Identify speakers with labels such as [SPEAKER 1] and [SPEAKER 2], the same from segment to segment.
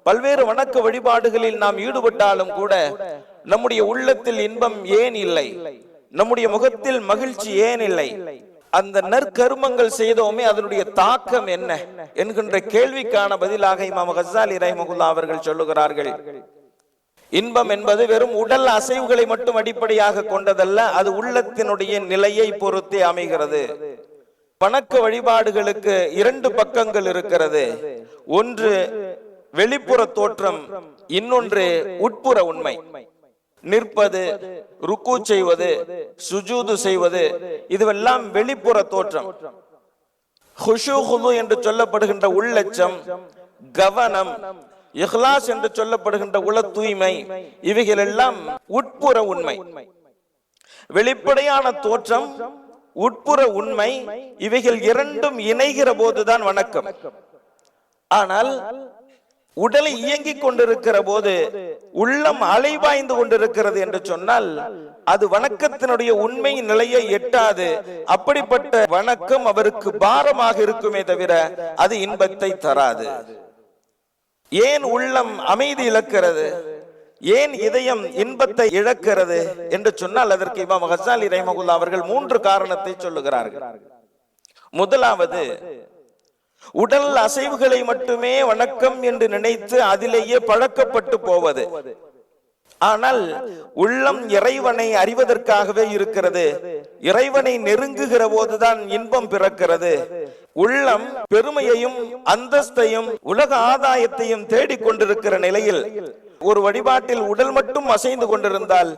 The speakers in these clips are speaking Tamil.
[SPEAKER 1] பல்வேறு வணக்க வழிபாடுகளில் நாம் ஈடுபட்டாலும் கூட நம்முடைய உள்ளத்தில் இன்பம் ஏன் இல்லை, நம்முடைய முகத்தில் மகிழ்ச்சி ஏன் இல்லை? அந்த நற்கருமங்கள் செய்தோமே அதனுடைய தாக்கம் என்ன என்கின்ற கேள்விக்கான பதிலாக இமாம் கஸ்ஸாலி ரஹிமஹுல்லாஹ் அவர்கள் சொல்லுகிறார்கள், இன்பம் என்பது வெறும் உடல் அசைவுகளை மட்டும் அடிப்படையாக கொண்டதல்ல, அது உள்ளத்தினுடைய நிலையை பொறுத்தே அமைகிறது. வணக்க வழிபாடுகளுக்கு இரண்டு பக்கங்கள் இருக்கிறது. ஒன்று வெளிப்புற தோற்றம், இன்னொன்று உட்புற உண்மை. நிற்பது, ருக்கு செய்வது, சுஜூது செய்வது, இதுவெல்லாம் வெளிப்புற தோற்றம். ஹுஷூ ஹுது என்று சொல்லப்படுகின்ற உள்ளச்சம், கவனம், இஹ்லாஸ் என்று சொல்லப்படுகின்ற உள தூய்மை, இவைகள் எல்லாம் உட்புற உண்மை. வெளிப்படையான தோற்றம், உட்புற உண்மை, இவைகள் இரண்டும் இணைகிற போதுதான் வணக்கம். ஆனால் உடலை இயங்கிக் கொண்டிருக்கிற போது உள்ளம் அலைபாய்ந்து கொண்டிருக்கிறது என்று சொன்னால் அது வணக்கத்தினுடைய உண்மை நிலையை எட்டாது. அப்படிப்பட்ட வணக்கம் அவருக்கு பாரமாக இருக்குமே தவிர அது இன்பத்தை தராது. ஏன் உள்ளம் அமைதி இழக்கிறது, ஏன் இதயம் இன்பத்தை இழக்கிறது என்று சொன்னால் அதற்கு இமாம் கஸ்ஸாலி ரஹிமஹுல்லாஹ் அவர்கள் 3 காரணத்தை சொல்லுகிறார்கள். முதலாவது, உடல் அசைவுகளை மட்டுமே வணக்கம் என்று நினைத்து அதிலேயே பழக்கப்பட்டு போவது. ஆனால் உள்ளம் இறைவனை அறிவதற்காகவே இருக்கிறது. இறைவனை நெருங்குகிற போதுதான் இன்பம் பிறக்கிறது. உள்ளம் பெருமையையும் அந்தஸ்தையும் உலக ஆதாயத்தையும் தேடிக்கொண்டிருக்கிற நிலையில் ஒரு வழிபாட்டில் உடல் மட்டும் அசைந்து கொண்டிருந்தால்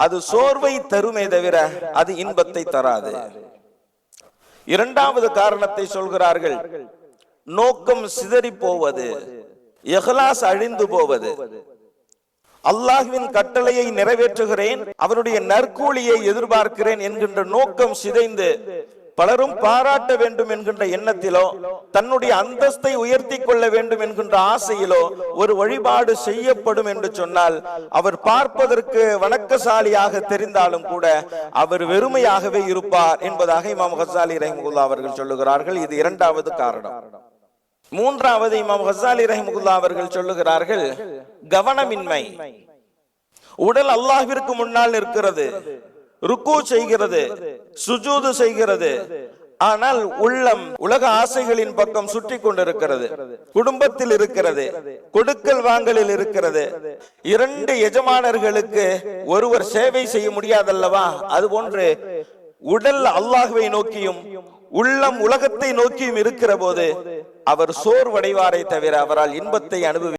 [SPEAKER 1] அது சோர்வை தருமே தவிர அது இன்பத்தை தராது. இரண்டாவது காரணத்தை சொல்கிறார்கள், நோக்கம் சிதறி போவது, இஹ்லாஸ் அழிந்து போவது. அல்லாஹ்வின் கட்டளையை நிறைவேற்றுகிறேன், அவருடைய நற்கூலியை எதிர்பார்க்கிறேன் என்கின்ற நோக்கம் சிதைந்து பலரும் பாராட்ட வேண்டும் என்கின்ற எண்ணத்திலோ தன்னுடைய அந்தஸ்தை உயர்த்தி கொள்ள வேண்டும் என்கின்ற ஆசையிலோ ஒரு வழிபாடு செய்யப்படும் என்று சொன்னால் அவர் பார்ப்பதற்கு வணக்கசாலியாக தெரிந்தாலும் கூட அவர் வெறுமையாகவே இருப்பார் என்பதாக இமாம் கஸ்ஸாலி ரஹிமஹுல்லாஹ் அவர்கள் சொல்லுகிறார்கள். இது இரண்டாவது காரணம். மூன்றாவது, இமாம் கஸ்ஸாலி ரஹிமஹுல்லாஹ் அவர்கள் சொல்லுகிறார்கள், கவனமின்மை. உடல் அல்லாஹ்விற்கு முன்னால் இருக்கிறது, ருக்கு செய்கிறது, சுஜூது செய்கிறது, ஆனால் உள்ளம் உலக ஆசைகளின் பக்கம் சுற்றி கொண்டிருக்கிறது, குடும்பத்தில் இருக்கிறது, கொடுக்கல் வாங்கலில் இருக்கிறது. 2 எஜமானர்களுக்கு ஒருவர் சேவை செய்ய முடியாதல்லவா? அதுபோன்று உடல் அல்லாஹ்வை நோக்கியும் உள்ளம் உலகத்தை நோக்கியும் இருக்கிற போது அவர் சோர்வடைவாரை தவிர அவரால் இன்பத்தை அனுபவி